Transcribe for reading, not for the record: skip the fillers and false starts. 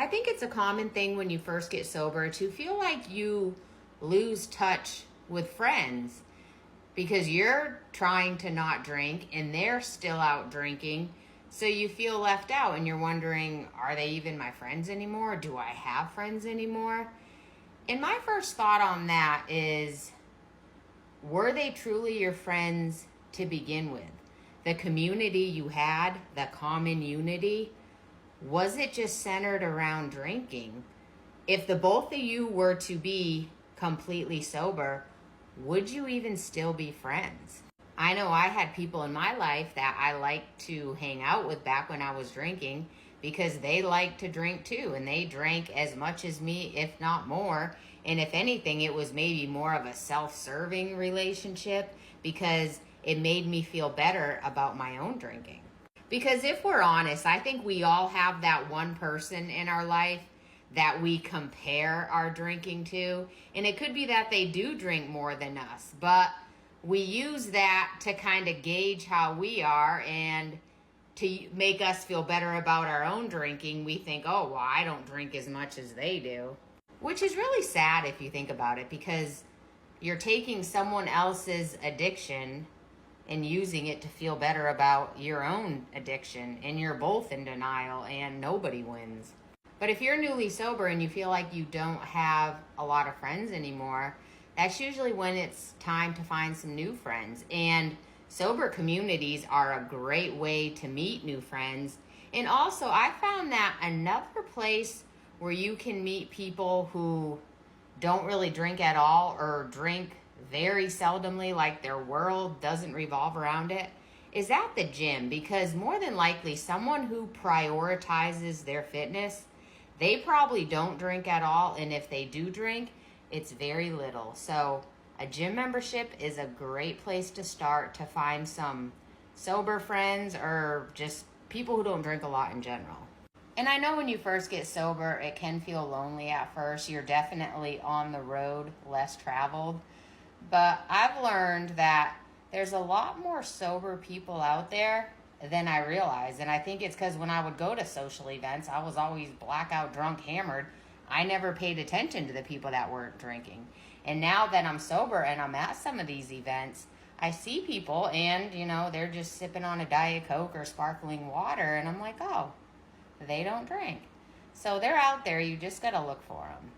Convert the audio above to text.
I think it's a common thing when you first get sober to feel like you lose touch with friends because you're trying to not drink and they're still out drinking. So you feel left out and you're wondering, are they even my friends anymore? Do I have friends anymore? And my first thought on that is, were they truly your friends to begin with? The community you had, the common unity, was it just centered around drinking? If the both of you were to be completely sober, would you even still be friends? I know I had people in my life that I liked to hang out with back when I was drinking because they liked to drink too, and they drank as much as me, if not more. And if anything, it was maybe more of a self-serving relationship because it made me feel better about my own drinking. Because if we're honest, I think we all have that one person in our life that we compare our drinking to. And it could be that they do drink more than us, but we use that to kind of gauge how we are, and to make us feel better about our own drinking, we think, oh, well, I don't drink as much as they do. Which is really sad if you think about it, because you're taking someone else's addiction and using it to feel better about your own addiction, and you're both in denial and nobody wins. But if you're newly sober and you feel like you don't have a lot of friends anymore, that's usually when it's time to find some new friends. And sober communities are a great way to meet new friends. And also, I found that another place where you can meet people who don't really drink at all or drink very seldomly, like their world doesn't revolve around it, is at the gym. Because more than likely, someone who prioritizes their fitness, they probably don't drink at all. And if they do drink, it's very little. So a gym membership is a great place to start to find some sober friends or just people who don't drink a lot in general. And I know when you first get sober, it can feel lonely at first. You're definitely on the road, less traveled. But I've learned that there's a lot more sober people out there than I realized. And I think it's because when I would go to social events, I was always blackout drunk, hammered. I never paid attention to the people that weren't drinking. And now that I'm sober and I'm at some of these events, I see people and, they're just sipping on a Diet Coke or sparkling water. And I'm like, oh, they don't drink. So they're out there. You just got to look for them.